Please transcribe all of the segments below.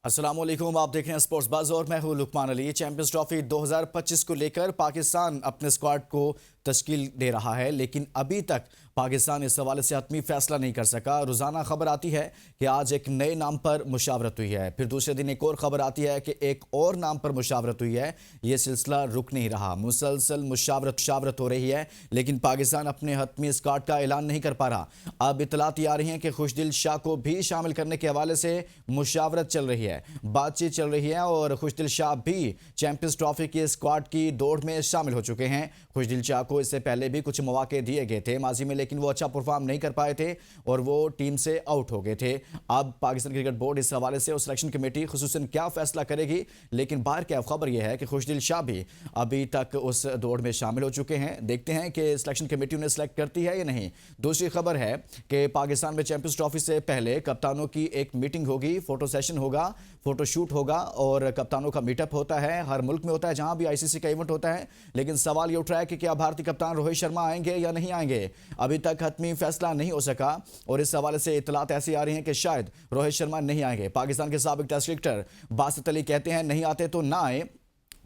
अस्सलामुअलैकुम, आप देख रहे हैं स्पोर्ट्स बज़ और मैं हूं लुकमान अली। चैंपियंस ट्रॉफी 2025 को लेकर पाकिस्तान अपने स्क्वाड को तश्कील दे रहा है, लेकिन अभी तक पाकिस्तान इस हवाले से हतमी फैसला नहीं कर सका। रोज़ाना खबर आती है कि आज एक नए नाम पर मुशावरत हुई है, फिर दूसरे दिन एक और खबर आती है कि एक और नाम पर मुशावरत हुई है। ये सिलसिला रुक नहीं रहा, मुसलसल मुशावरत हो रही है, लेकिन पाकिस्तान अपने हतमी स्क्वाड का ऐलान नहीं कर पा रहा। अब इतलात आ रही हैं कि खुशदिल शाह को भी शामिल करने के हवाले से मुशावरत चल रही है, बातचीत चल रही है और खुशदिल शाह भी चैंपियंस ट्रॉफी के स्क्वाड की दौड़ में शामिल हो चुके हैं। खुशदिल शाह को इससे पहले भी कुछ मौके दिए गए थे माजी में, लेकिन वो अच्छा परफॉर्म नहीं कर पाए थे और वो टीम से आउट हो गए थे। अब पाकिस्तान क्रिकेट बोर्ड इस हवाले से और सिलेक्शन कमेटी खुसूसन क्या फैसला करेगी, लेकिन बाहर की खबर यह है कि खुशदिल शाह भी अभी तक उस दौड़ में शामिल हो चुके हैं। देखते हैं कि सिलेक्शन कमेटी उन्हें सिलेक्ट करती है या नहीं। दूसरी खबर है कि पाकिस्तान में चैंपियंस ट्रॉफी से पहले कप्तानों की एक मीटिंग होगी, फोटो सेशन होगा, फोटोशूट होगा और कप्तानों का मीटअप होता है। हर मुल्क में होता है जहां भी आईसीसी का इवेंट होता है, लेकिन सवाल ये उठ रहा है कि क्या भारतीय कप्तान रोहित शर्मा आएंगे या नहीं आएंगे। अभी तक हतमी फैसला नहीं हो सका और इस हवाले से इतलात ऐसी आ रही हैं कि शायद रोहित शर्मा नहीं आएंगे। पाकिस्तान के साबिक टेस्ट क्रिकेटर बासित अली कहते हैं नहीं आते तो ना आए,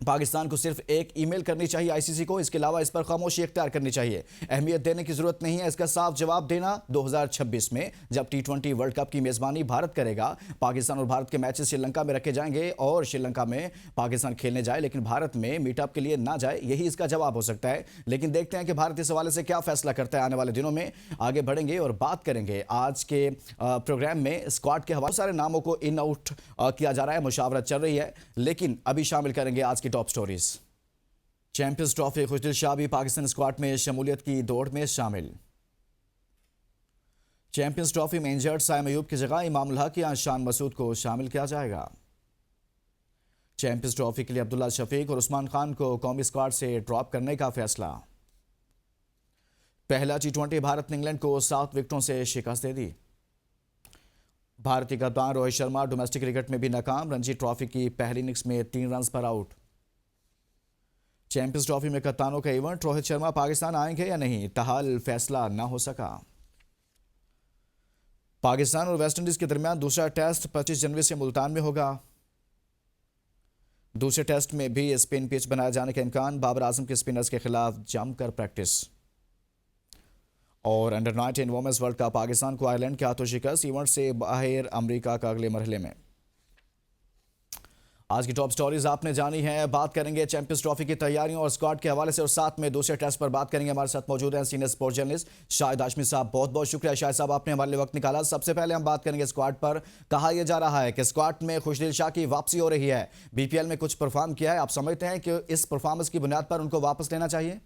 पाकिस्तान को सिर्फ एक ईमेल करनी चाहिए आईसीसी को, इसके अलावा इस पर खामोशी इख्तियार करनी चाहिए। अहमियत देने की जरूरत नहीं है, इसका साफ जवाब देना 2026 में जब T20 वर्ल्ड कप की मेजबानी भारत करेगा। पाकिस्तान और भारत के मैचेस श्रीलंका में रखे जाएंगे और श्रीलंका में पाकिस्तान खेलने जाए लेकिन भारत में मीटअप के लिए ना जाए, यही इसका जवाब हो सकता है। लेकिन देखते हैं कि भारत इस हवाले से क्या फैसला करता है। आने वाले दिनों में आगे बढ़ेंगे और बात करेंगे आज के प्रोग्राम में स्क्वाड के हवाले सारे नामों को इन आउट किया जा रहा है, मुशावरत चल रही है, लेकिन अभी शामिल करेंगे आज की टॉप स्टोरीज। चैंपियंस ट्रॉफी खुशदिल शाह भी पाकिस्तान स्क्वाड में शमूलियत की दौड़ में शामिल। चैंपियंस ट्रॉफी में इंजर्ड साइम अयूब की जगह इमाम उल हक या शान मसूद को शामिल किया जाएगा। चैंपियंस ट्रॉफी के लिए अब्दुल्ला शफीक और उस्मान खान को कौमी स्क्वाड से ड्रॉप करने का फैसला। पहला T20 भारत ने इंग्लैंड को 7 विकेटों से शिकस्त दे दी। भारतीय कप्तान रोहित शर्मा डोमेस्टिक क्रिकेट में भी नाकाम, रणजी ट्रॉफी की पहली इनिंग्स में 3 रन पर आउट। चैंपियंस ट्रॉफी में कप्तानों का इवेंट, रोहित शर्मा पाकिस्तान आएंगे या नहीं, ताहाल फैसला न हो सका। पाकिस्तान और वेस्टइंडीज के दरमियान दूसरा टेस्ट 25 जनवरी से मुल्तान में होगा। दूसरे टेस्ट में भी स्पिन पिच बनाए जाने का इम्कान, बाबर आजम के स्पिनर्स के खिलाफ जमकर प्रैक्टिस। और under 19 women's world cup, Pakistan को आयरलैंड के हाथों शिकस्त, इवेंट से बाहर अमेरिका का अगले मरहले में। आज की टॉप स्टोरीज आपने जानी है। बात करेंगे चैंपियंस ट्रॉफी की तैयारियों और स्क्वाड के हवाले से और साथ में दूसरे टेस्ट पर बात करेंगे। हमारे साथ मौजूद हैं senior sports journalist Shahid Hashmi साहब। बहुत बहुत शुक्रिया शाहिद साहब, आपने हमारे लिए वक्त निकाला। सबसे पहले हम बात करेंगे स्क्वाड पर। कहा यह जा रहा है कि स्क्वाड में खुशदिल शाह की वापसी हो रही है, बीपीएल में कुछ परफॉर्म किया है, आप समझते हैं कि इस परफॉर्मेंस की बुनियाद पर उनको वापस लेना चाहिए?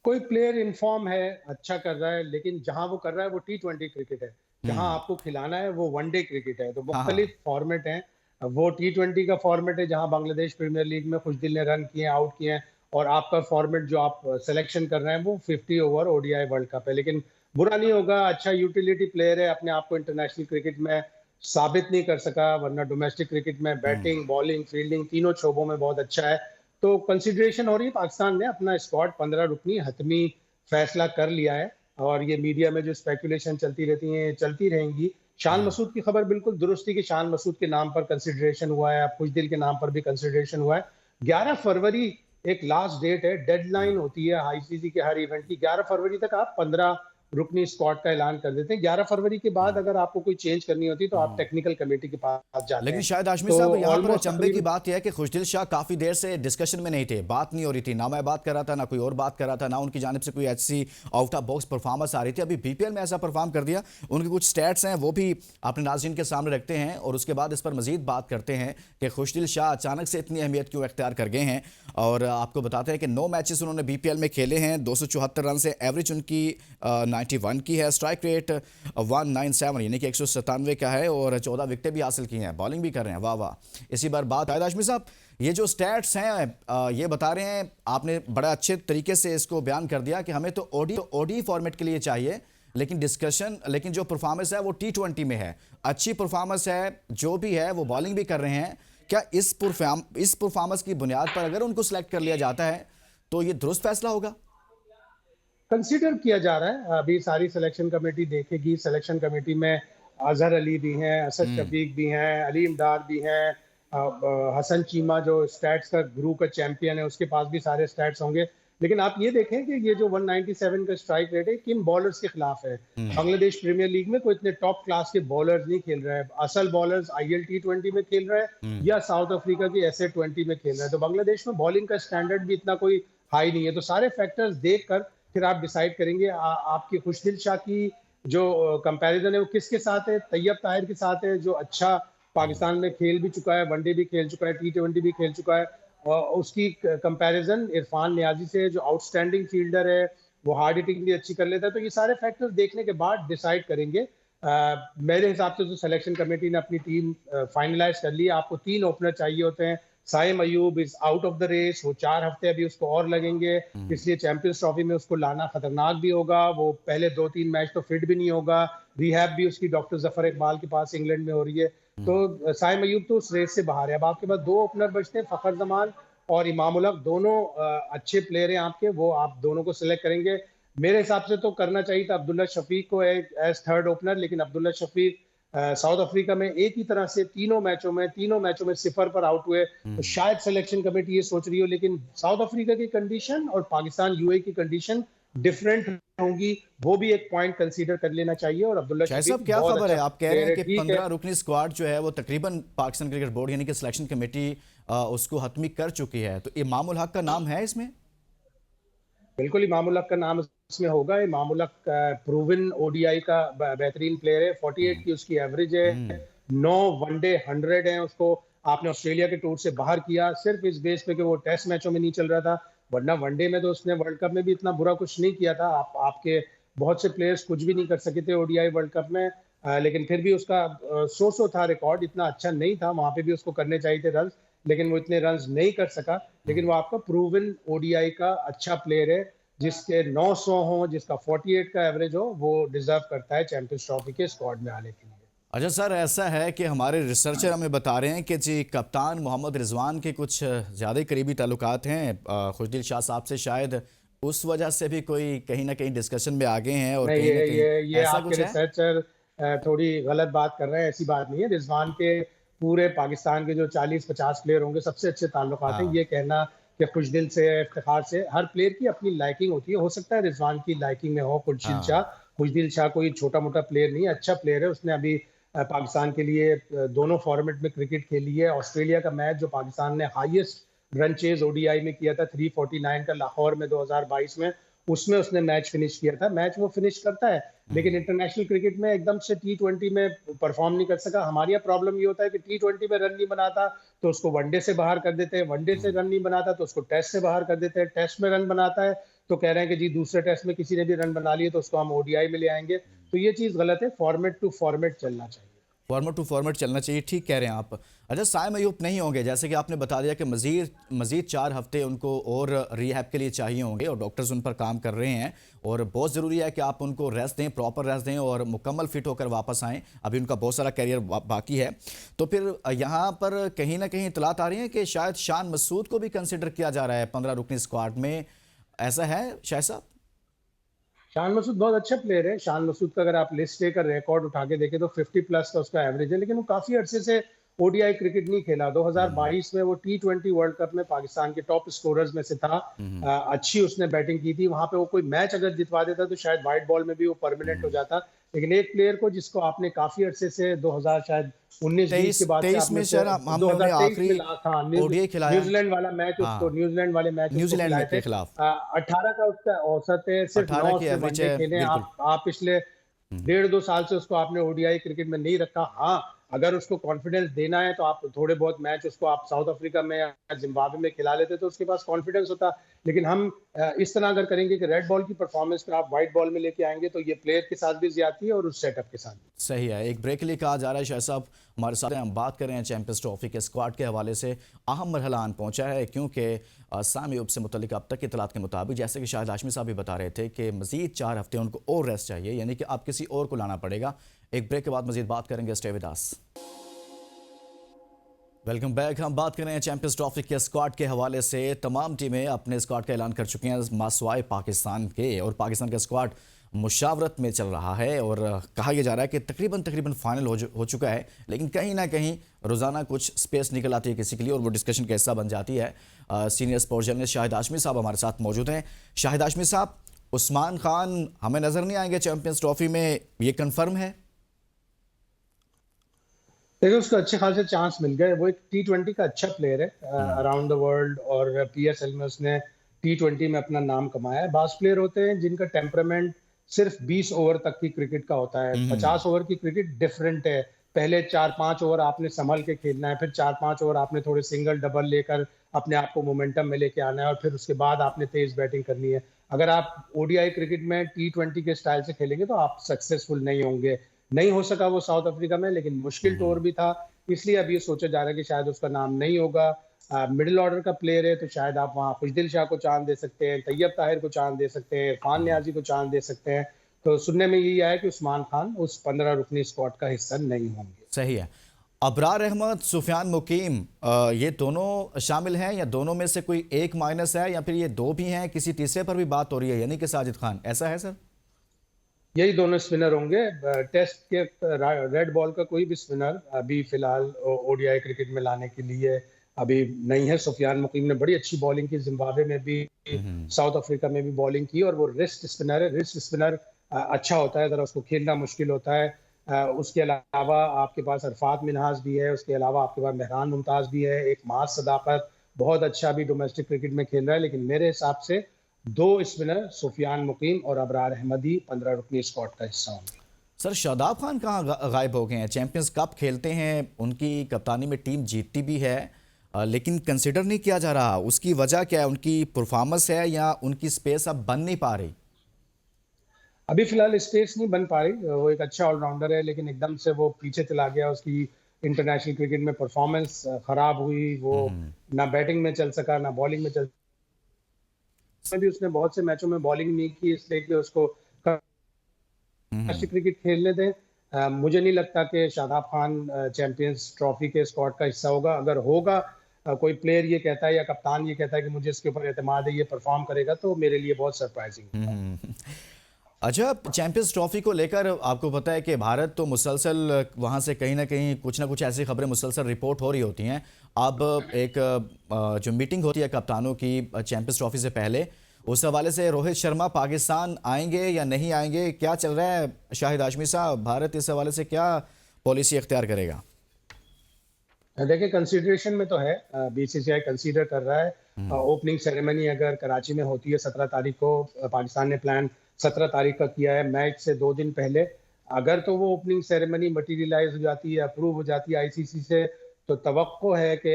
कोई प्लेयर इनफॉर्म है, अच्छा कर रहा है, लेकिन जहां वो कर रहा है वो T20 क्रिकेट है। जहां आपको खिलाना है वो वनडे क्रिकेट है। तो हाँ हाँ। मुख्तलिफ फॉर्मेट हैं। वो T20 का फॉर्मेट है जहां बांग्लादेश प्रीमियर लीग में खुशदिल ने रन किए, आउट किए हैं, और आपका फॉर्मेट जो आप सिलेक्शन कर रहे हैं वो 50 ओवर ODI वर्ल्ड कप है। लेकिन बुरा नहीं होगा, अच्छा यूटिलिटी प्लेयर है, अपने आप को इंटरनेशनल क्रिकेट में साबित नहीं कर सका, वरना डोमेस्टिक क्रिकेट में बैटिंग, बॉलिंग, फील्डिंग तीनों शोबों में बहुत अच्छा है। तो कंसिडरेशन हो रही है। पाकिस्तान ने अपना स्क्वाड 15 रुकनी हतमी फैसला कर लिया है, और ये मीडिया में जो स्पेकुलेशन चलती रहती हैं चलती रहेंगी। शान मसूद की खबर बिल्कुल दुरुस्त थी कि शान मसूद के नाम पर कंसिडरेशन हुआ है, अब खुशदिल के नाम पर भी कंसिडरेशन हुआ है। 11 फरवरी एक लास्ट डेट है, डेडलाइन होती है आईसीसी के हर इवेंट की। 11 फरवरी तक आप 15 रुकनी स्क्वाड का ऐलान कर देते हैं। 11 फरवरी के बाद अगर आपको कोई चेंज करनी होती है तो आप टेक्निकल कमेटी के पास जाते लेकिन हैं। शायद हाशमी तो साहब यहाँ पर ऑलमोस्ट अचंभे की बात यह है कि खुशदिल शाह काफी देर से डिस्कशन में नहीं थे, बात नहीं हो रही थी, ना मैं बात कर रहा था ना कोई और बात कर रहा था, ना उनकी जानिब से कोई ऐसी आउट ऑफ बॉक्स परफॉर्मेंस आ रही थी। अभी बीपीएल में ऐसा परफॉर्म कर दिया, उनके कुछ स्टैट्स हैं वो भी अपने नाज़रीन के सामने रखते हैं और उसके बाद इस पर मजीद बात करते हैं कि खुशदिल शाह अचानक से इतनी अहमियत क्यों इख्तियार कर गए हैं। और आपको बताते हैं कि 9 मैचेस उन्होंने बीपीएल में खेले हैं, 274 रन से एवरेज उनकी 91 की है, स्ट्राइक रेट 197 यानी कि 197 का है और 14 विकेटें भी हासिल की हैं, बॉलिंग भी कर रहे हैं। वाह वाह। इसी बार बात है हाशमी साहब, ये जो स्टैट्स हैं ये बता रहे हैं, आपने बड़ा अच्छे तरीके से इसको बयान कर दिया कि हमें तो ओडी फॉर्मेट के लिए चाहिए, लेकिन जो परफॉर्मेंस है वो T20 में है, अच्छी परफॉर्मेंस है, जो भी है वो बॉलिंग भी कर रहे हैं। क्या इस परफॉर्मेंस की बुनियाद पर अगर उनको सिलेक्ट कर लिया जाता है तो ये दुरुस्त फैसला होगा? कंसीडर किया जा रहा है। अभी सारी सिलेक्शन कमेटी देखेगी। सिलेक्शन कमेटी में अजहर अली भी हैं, असद शफीक भी हैं, अलीम डार भी हैं, हसन चीमा जो स्टैट्स का गुरु का चैंपियन है, उसके पास भी सारे स्टैट्स होंगे। लेकिन आप ये देखें कि ये जो 197 का स्ट्राइक रेट है किन बॉलर्स के खिलाफ है। बांग्लादेश प्रीमियर लीग में कोई इतने टॉप क्लास के बॉलर्स नहीं खेल रहे हैं। असल बॉलर्स आईएल T20 में खेल रहे हैं या साउथ अफ्रीका की SA-20 में खेल रहे हैं। तो बांग्लादेश में बॉलिंग का स्टैंडर्ड भी इतना कोई हाई नहीं है। तो सारे फैक्टर्स देख कर फिर आप डिसाइड करेंगे आपकी खुशदिल शाह की जो कंपैरिजन है वो किसके साथ है। तैयब ताहिर के साथ है जो अच्छा पाकिस्तान में खेल भी चुका है, वनडे भी खेल चुका है, T20 भी खेल चुका है। और उसकी कंपैरिजन इरफान नियाजी से जो आउटस्टैंडिंग फील्डर है, वो हार्ड हिटिंग भी अच्छी कर लेता है। तो ये सारे फैक्टर्स देखने के बाद डिसाइड करेंगे। मेरे हिसाब से तो सिलेक्शन कमेटी ने अपनी टीम फाइनलाइज कर ली है। आपको 3 ओपनर चाहिए होते हैं। Saim Ayub is out of the race, वो 4 हफ्ते अभी उसको और लगेंगे, इसलिए चैंपियंस ट्रॉफी में उसको लाना खतरनाक भी होगा। वो पहले 2-3 मैच तो फिट भी नहीं होगा। रिहैब भी उसकी डॉक्टर जफर इकबाल के पास इंग्लैंड में हो रही है। तो साइम अयूब तो उस रेस से बाहर है। अब आपके पास 2 ओपनर बचते हैं, फखर जमान और इमाम उल हक, दोनों अच्छे प्लेयर हैं आपके, वो आप दोनों को सिलेक्ट करेंगे। मेरे हिसाब से तो करना चाहिए था अब्दुल्ला शफीक को एज थर्ड ओपनर, लेकिन अब्दुल्ला शफीक साउथ अफ्रीका में एक ही तरह से तीनों मैचों में 0 पर आउट हुए। तो शायद सिलेक्शन कमेटी ये सोच रही हो, लेकिन साउथ अफ्रीका की कंडीशन और पाकिस्तान यूए की कंडीशन डिफरेंट होंगी, वो भी एक पॉइंट कंसीडर कर लेना चाहिए। और अब्दुल्ला शायद शफीक साहब क्या बहुत खबर अच्छा है, आप कह रहे हैं कि ठीक है। 15 रुकनी स्क्वाड जो है वो तकरीबन पाकिस्तान क्रिकेट बोर्ड यानी कि सिलेक्शन कमेटी उसको हतमी कर चुकी है, तो इमाम उल हक का नाम है इसमें? बिल्कुल इमाम उल हक का नाम इसमें होगा। इमाम उल हक प्रूवन ओडीआई का बेहतरीन प्लेयर है। 48 की उसकी एवरेज है, 9 वनडे 100 है। उसको आपने ऑस्ट्रेलिया के टूर से बाहर किया सिर्फ इस बेस पे कि वो टेस्ट मैचों में नहीं चल रहा था, वरना वनडे में तो उसने वर्ल्ड कप में भी इतना बुरा कुछ नहीं किया था। आपके बहुत से प्लेयर्स कुछ भी नहीं कर सके थे ओडीआई वर्ल्ड कप में। लेकिन फिर भी उसका सो था रिकॉर्ड, इतना अच्छा नहीं था। वहां पे भी उसको करने चाहिए थे रन, लेकिन वो इतने रन नहीं कर सका। लेकिन वो आपका प्रूवन ओडीआई का अच्छा प्लेयर है, जिसके 900 हो, जिसका 48 का एवरेज हो, वो डिजर्व करता है चैंपियंस ट्रॉफी के स्क्वाड में आने के लिए। अच्छा सर, ऐसा है कि हमारे रिसर्चर हमें बता रहे हैं कि जी कप्तान मोहम्मद रिजवान के कुछ ज़्यादा ही करीबी ताल्लुकात हैं खुशदिल शाह साहब से, शायद उस वजह से भी कोई कहीं ना कहीं डिस्कशन में आ गए हैं और नहीं, कहीं ना कहीं ये ऐसा आपके कुछ है। रिसर्चर थोड़ी गलत बात कर रहे हैं। ऐसी बात नहीं है। रिजवान के पूरे पाकिस्तान के जो 40-50 प्लेयर होंगे सबसे अच्छे ताल्लुकात हैं। हाँ। ये कहना कि खुशदिल से, इफ्तिखार से, हर प्लेयर की अपनी लाइकिंग होती है। हो सकता है रिजवान की लाइकिंग में हो हाँ। खुशदिल शाह कोई छोटा मोटा प्लेयर नहीं है, अच्छा प्लेयर है। उसने अभी पाकिस्तान के लिए दोनों फॉर्मेट में क्रिकेट खेली है। ऑस्ट्रेलिया का मैच जो पाकिस्तान ने हाईएस्ट रन चेज ओडीआई में किया था 349 का लाहौर में 2022 में, उसमें उसने मैच फिनिश किया था। मैच वो फिनिश करता है, लेकिन इंटरनेशनल क्रिकेट में एकदम से T20 में परफॉर्म नहीं कर सका। हमारे यहाँ प्रॉब्लम ये होता है कि T20 में रन नहीं बनाता तो उसको वनडे से बाहर कर देते हैं, वनडे से रन नहीं बनाता तो उसको टेस्ट से बाहर कर देते हैं, टेस्ट में रन बनाता है तो कह रहे हैं कि जी दूसरे टेस्ट में किसी ने भी रन बना लिए तो उसको हम ओडीआई में ले आएंगे। तो ये चीज गलत है। फॉर्मेट टू फॉर्मेट चलना चाहिए। फॉर्मेट टू फॉर्मेट चलना चाहिए, ठीक कह रहे हैं आप। अच्छा, साइम अयूब नहीं होंगे जैसे कि आपने बता दिया कि मजीद 4 हफ्ते उनको और रिहैब के लिए चाहिए होंगे और डॉक्टर्स उन पर काम कर रहे हैं और बहुत ज़रूरी है कि आप उनको रेस्ट दें, प्रॉपर रेस्ट दें और मुकम्मल फिट होकर वापस आएँ। अभी उनका बहुत सारा कैरियर बाकी है। तो फिर यहाँ पर कहीं ना कहीं इतलात आ रही है कि शायद शान मसूद को भी कंसिडर किया जा रहा है 15 रुकनी स्क्वाड में, ऐसा है शायद साहब? शान मसूद बहुत अच्छा प्लेयर है। शान मसूद का अगर आप लिस्ट लेकर रिकॉर्ड उठा के देखें तो 50 प्लस का उसका एवरेज है, लेकिन वो काफी अरसे से ओडीआई क्रिकेट नहीं खेला। 2022 में वो T20 वर्ल्ड कप में पाकिस्तान के टॉप स्कोरर्स में से था। अच्छी उसने बैटिंग की थी। वहां पे वो कोई मैच अगर जितवा देता तो शायद व्हाइट बॉल में भी वो परमानेंट हो जाता। लेकिन एक प्लेयर को जिसको आपने काफी अरसे से 2000 शायद 19-20 के बाद से 23 आपने में सर हमने उन्हें 2023 आखिरी में हाँ, ओडीआई खिलाया। न्यूजीलैंड वाला मैच उसको हाँ, न्यूजीलैंड वाले मैच उसको न्यूजीलैंड खिलाए में थे। के खिलाफ 18 का उसका औसत है, सिर्फ 18 नौ की उसने एवरेज वनडे है, खेले हैं। बिल्कुल। आप पिछले 1.5-2 साल से उसको आपने ओडीआई क्रिकेट में नहीं रखा। हाँ, अगर उसको कॉन्फिडेंस देना है तो आप थोड़े बहुत मैच उसको आप साउथ अफ्रीका में या जिम्बाब्वे में खिला लेते तो उसके पास कॉन्फिडेंस होता। लेकिन हम इस तरह अगर करेंगे कि रेड बॉल की परफॉर्मेंस पर आप व्हाइट बॉल में लेके आएंगे तो ये प्लेयर के साथ भी ज्यादती है और उस सेटअप के साथ भी। सही है। एक ब्रेक के लिए कहा जा रहा है शायद साहब हमारे साथ हम बात कर रहे हैं चैंपियंस ट्रॉफी के स्क्वाड के हवाले से। अहम मरहला आन पहुंचा है क्योंकि साइम अयूब से मुतल्लिक अब तक की इतलात के मुताबिक, जैसे कि शाहिद हाशमी साहब भी बता रहे थे कि मजीद 4 हफ्ते उनको और रेस्ट चाहिए, यानी कि अब किसी और को लाना पड़ेगा। एक ब्रेक के बाद मजीद बात करेंगे। Stay with us. Welcome back. हम बात कर रहे हैं चैंपियंस ट्रॉफी के स्क्वाड के हवाले से। तमाम टीमें अपने स्क्वाड का ऐलान कर चुकी हैं मासवाए पाकिस्तान के, और पाकिस्तान का स्क्वाड मुशावरत में चल रहा है और कहा यह जा रहा है कि तकरीबन फाइनल हो चुका है, लेकिन कहीं ना कहीं रोज़ाना कुछ स्पेस निकल आती है किसी के लिए और वो डिस्कशन का हिस्सा बन जाती है। Senior sports journalist Shahid Hashmi साहब हमारे साथ मौजूद हैं। शाहिद हाशमी साहब, उस्मान खान हमें नज़र नहीं आएंगे चैंपियंस ट्रॉफी में, ये कन्फर्म है? देखिए, उसको अच्छे खासे चांस मिल गए। वो एक T20 का अच्छा प्लेयर है अराउंड द वर्ल्ड, और PSL में उसने T20 में अपना नाम कमाया है। बास प्लेयर होते हैं जिनका टेम्परामेंट सिर्फ 20 ओवर तक की क्रिकेट का होता है। 50 ओवर की क्रिकेट डिफरेंट है। पहले 4-5 ओवर आपने संभल के खेलना है, फिर 4-5 ओवर आपने थोड़े सिंगल डबल लेकर अपने आप को मोमेंटम में लेके आना है, और फिर उसके बाद आपने तेज बैटिंग करनी है। अगर आप ODI क्रिकेट में T20 के स्टाइल से खेलेंगे तो आप सक्सेसफुल नहीं होंगे। नहीं हो सका वो साउथ अफ्रीका में, लेकिन मुश्किल टूर भी था, इसलिए अब ये सोचा जा रहा है कि शायद उसका नाम नहीं होगा। मिडिल ऑर्डर का प्लेयर है तो शायद आप वहाँ खुशदिल शाह को चांस दे सकते हैं, तैयब ताहिर को चांस दे सकते हैं, इरफान नियाजी को चांस दे सकते हैं। तो सुनने में यही आया कि उस्मान खान उस 15 रुकनी स्क्वाड का हिस्सा नहीं होंगे। सही है। अबरार अहमद, सुफियान मुकीम, ये दोनों शामिल हैं या दोनों में से कोई एक माइनस है, या फिर ये दो भी हैं, किसी तीसरे पर भी बात हो रही है, यानी कि साजिद खान, ऐसा है सर? यही दोनों स्पिनर होंगे। टेस्ट के रेड बॉल का कोई भी स्पिनर अभी फिलहाल ODI क्रिकेट में लाने के लिए अभी नहीं है। सुफियान मुकीम ने बड़ी अच्छी बॉलिंग की, जिम्बाब्वे में भी, साउथ अफ्रीका में भी बॉलिंग की, और वो रिस्ट स्पिनर है। रिस्ट स्पिनर अच्छा होता है, जरा उसको खेलना मुश्किल होता है। उसके अलावा आपके पास अरफात मिनहाज भी है, उसके अलावा आपके पास मेहरान मुमताज भी है, एक मास सदाकत बहुत अच्छा भी डोमेस्टिक क्रिकेट में खेल रहा है। लेकिन मेरे हिसाब से दो स्पिनर सुफियान मुकीम और अबरार अहमद ही 15 रुकनी स्क्वाड का हिस्सा होंगे। सर, शादाब खान कहाँ गायब हो गए हैं? चैंपियंस कप खेलते हैं, उनकी कप्तानी में टीम जीतती भी है, लेकिन कंसिडर नहीं किया जा रहा। उसकी वजह क्या है? उनकी परफॉर्मेंस है या उनकी स्पेस अब बन नहीं पा रही? अभी फिलहाल स्पेस नहीं बन पा रही। वो एक अच्छा ऑलराउंडर है, लेकिन एकदम से वो पीछे चला गया। उसकी इंटरनेशनल क्रिकेट में परफॉर्मेंस खराब हुई। वो ना बैटिंग में चल सका, ना बॉलिंग में चल भी। उसने बहुत से मैचों में बॉलिंग नहीं की, इसलिए कि उसको क्रिकेट खेलने दें। मुझे नहीं लगता कि शादाब खान चैंपियंस ट्रॉफी के स्क्वाड का हिस्सा होगा। अगर होगा, कोई प्लेयर ये कहता है या कप्तान ये कहता है कि मुझे इसके ऊपर एतमाद है, ये परफॉर्म करेगा, तो मेरे लिए बहुत सरप्राइजिंग होगा। अच्छा, चैंपियंस ट्रॉफी को लेकर आपको पता है कि भारत तो मुसलसल वहाँ से कहीं ना कुछ ऐसी खबरें मुसलसल रिपोर्ट हो रही होती हैं। अब एक जो मीटिंग होती है कप्तानों की चैंपियंस ट्रॉफी से पहले, उस हवाले से रोहित शर्मा पाकिस्तान आएंगे या नहीं आएंगे, क्या चल रहा है शाहिद हाशमी साहब? भारत इस हवाले से क्या पॉलिसी इख्तियार करेगा? देखिए, कंसीडरेशन में तो है। BCCI कंसीडर कर रहा है। ओपनिंग सेरेमनी अगर कराची में होती है 17 तारीख को, पाकिस्तान ने प्लान 17 तारीख का किया है, मैच से 2 दिन पहले। अगर तो वो ओपनिंग सेरेमनी मटीरियलाइज हो जाती है, अप्रूव हो जाती है ICC से, तो तवक्को है कि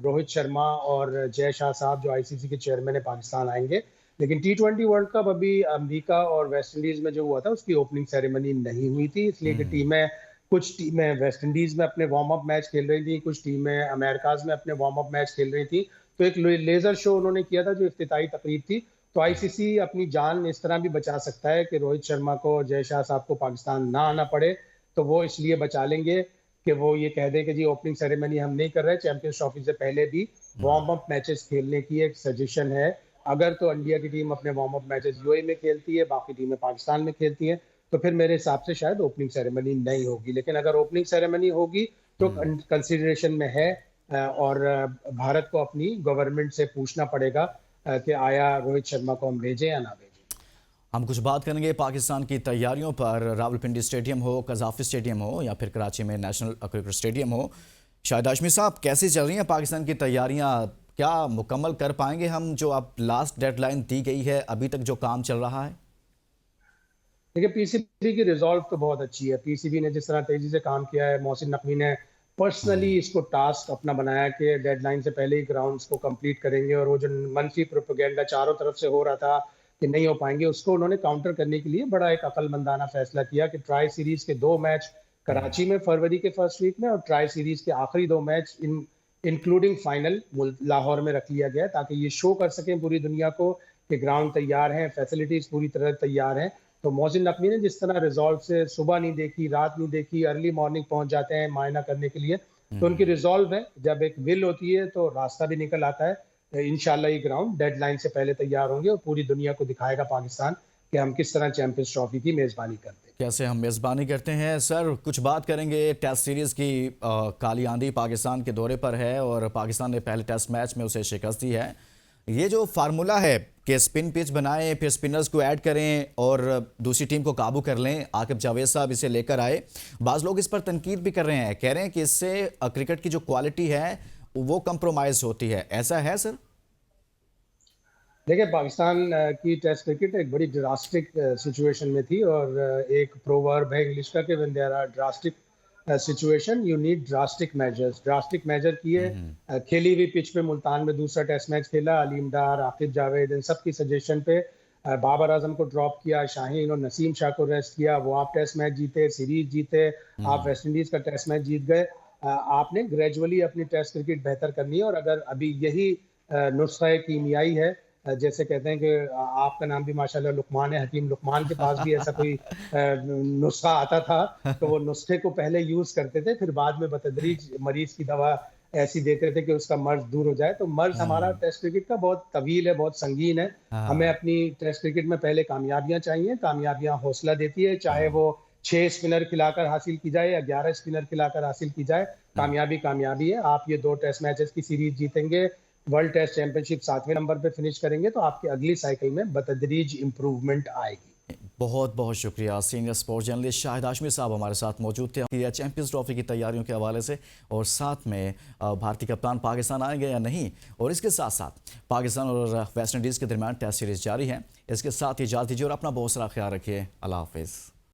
रोहित शर्मा और जय शाह साहब जो ICC के चेयरमैन है पाकिस्तान आएंगे। लेकिन T20 वर्ल्ड कप अभी अमेरिका और वेस्ट इंडीज में जो हुआ था, उसकी ओपनिंग सेरेमनी नहीं हुई थी, इसलिए कि कुछ टीमें वेस्ट इंडीज में अपने वार्म अप मैच खेल रही थी, कुछ टीमें अमेरिकाज में अपने वार्म अप मैच खेल रही थी। तो एक लेजर शो उन्होंने किया था जो इफ्तिताई तकरीब थी। तो ICC अपनी जान इस तरह भी बचा सकता है कि रोहित शर्मा को, जय शाह साहब को पाकिस्तान ना आना पड़े। तो वो इसलिए बचा लेंगे कि वो ये कह दें कि जी ओपनिंग सेरेमनी हम नहीं कर रहे, चैंपियंस ट्रॉफी से पहले भी वार्म अप मैचेस खेलने की एक सजेशन है। अगर तो इंडिया की टीम अपने वार्म अप मैचेस UAE में खेलती है, बाकी टीमें पाकिस्तान में खेलती हैं, तो फिर मेरे हिसाब से शायद ओपनिंग सेरेमनी नहीं होगी। लेकिन अगर ओपनिंग सेरेमनी होगी तो कंसीडरेशन में है, और भारत को अपनी गवर्नमेंट से पूछना पड़ेगा कि आया रोहित शर्मा को हम भेजें या ना भेजें। हम कुछ बात करेंगे पाकिस्तान की तैयारियों पर। रावलपिंडी स्टेडियम हो, कजाफी स्टेडियम हो, या फिर कराची में नेशनल क्रिकेट स्टेडियम हो, शाहिद हाशमी साहब, कैसी चल रही हैं पाकिस्तान की तैयारियां? क्या मुकम्मल कर पाएंगे हम जो अब लास्ट डेडलाइन दी गई है, अभी तक जो काम चल रहा है? देखिए, PCB की रिजॉल्व तो बहुत अच्छी है। PCB ने जिस तरह तेजी से काम किया है, मोहसिन नकवी ने पर्सनली इसको टास्क अपना बनाया कि डेडलाइन से पहले ही ग्राउंड्स को कंप्लीट करेंगे, और वो जो मनफी प्रोपेगेंडा चारों तरफ से हो रहा था कि नहीं हो पाएंगे, उसको उन्होंने काउंटर करने के लिए बड़ा एक अकलमंदाना फैसला किया कि ट्राई सीरीज के 2 मैच कराची में फरवरी के फर्स्ट वीक में, और ट्राई सीरीज के आखिरी 2 मैच इंक्लूडिंग फाइनल लाहौर में रख लिया गया, ताकि ये शो कर सकें पूरी दुनिया को कि ग्राउंड तैयार हैं, फैसिलिटीज पूरी तरह तैयार हैं। तो मोहसिन नकवी ने जिस तरह रिजॉल्व से सुबह नहीं देखी, रात नहीं देखी, अर्ली मॉर्निंग पहुंच जाते हैं मायना करने के लिए, तो उनकी रिजॉल्व है। जब एक विल होती है तो रास्ता भी निकल आता है। इंशाल्लाह ये ग्राउंड डेडलाइन से पहले तैयार होंगे और पूरी दुनिया को दिखाएगा पाकिस्तान कि हम किस तरह चैंपियंस ट्रॉफी की मेज़बानी करते हैं। कैसे हम मेज़बानी करते हैं सर। कुछ बात करेंगे टेस्ट सीरीज़ की। काली आंधी पाकिस्तान के दौरे पर है और पाकिस्तान ने पहले टेस्ट मैच में उसे शिकस्त दी है। ये जो फार्मूला है कि स्पिन पिच बनाएं, फिर स्पिनर्स को ऐड करें और दूसरी टीम को काबू कर लें, आकिब जावेद साहब इसे लेकर आए। बाज़ लोग इस पर तनकीद भी कर रहे हैं, कह रहे हैं कि इससे क्रिकेट की जो क्वालिटी है वो कंप्रोमाइज़ होती है। ऐसा है सर? देखिए, पाकिस्तान की टेस्ट क्रिकेट एक बड़ी ड्रास्टिक सिचुएशन में थी और एक प्रोवर्ब है इंग्लिश का कि when there are drastic situation you need drastic measures. Drastic measure किए। खेली हुई पिच पे मुल्तान में दूसरा टेस्ट मैच खेला। अलीम डार, आकिब जावेद, इन सब की सजेशन पे बाबर आजम को ड्रॉप किया, शाहीन और नसीम शाह को रेस्ट किया। वो आप टेस्ट मैच जीते, सीरीज जीते, आप वेस्ट इंडीज का टेस्ट मैच जीत गए। आपने ग्रेजुअली अपनी टेस्ट क्रिकेट बेहतर करनी है और अगर अभी यही नुस्खा कीमियाई है, जैसे कहते हैं कि आपका नाम भी माशाल्लाह लुकमान है, हकीम लुकमान के पास भी ऐसा कोई नुस्खा आता था, तो वो नुस्खे को पहले यूज़ करते थे, फिर बाद में बतदरीज मरीज़ की दवा ऐसी देते थे कि उसका मर्ज़ दूर हो जाए। तो मर्ज़ हमारा टेस्ट क्रिकेट का बहुत तवील है, बहुत संगीन है। हमें हाँ। अपनी टेस्ट क्रिकेट में पहले कामयाबियाँ चाहिए, कामयाबियाँ हौसला देती है, चाहे वो 6 स्पिनर खिलाकर हासिल की जाए या 11 स्पिनर खिलाकर हासिल की जाए, कामयाबी कामयाबी है। आप ये 2 टेस्ट मैचेस की सीरीज़ जीतेंगे, वर्ल्ड टेस्ट चैंपियनशिप 7वें नंबर पे फिनिश करेंगे, तो आपकी अगली साइकिल में बतदरीज इम्प्रूवमेंट आएगी। बहुत बहुत शुक्रिया। Senior sports journalist Shahid Hashmi साहब हमारे साथ मौजूद थे कि चैंपियंस ट्रॉफी की तैयारियों के हवाले से, और साथ में भारतीय कप्तान पाकिस्तान आएंगे या नहीं, और इसके साथ साथ पाकिस्तान और वेस्ट इंडीज़ के दरमियान टेस्ट सीरीज जारी है। इसके साथ ही इजाज़त दीजिए और अपना बहुत सारा ख्याल रखिए। अल्लाह हाफिज़।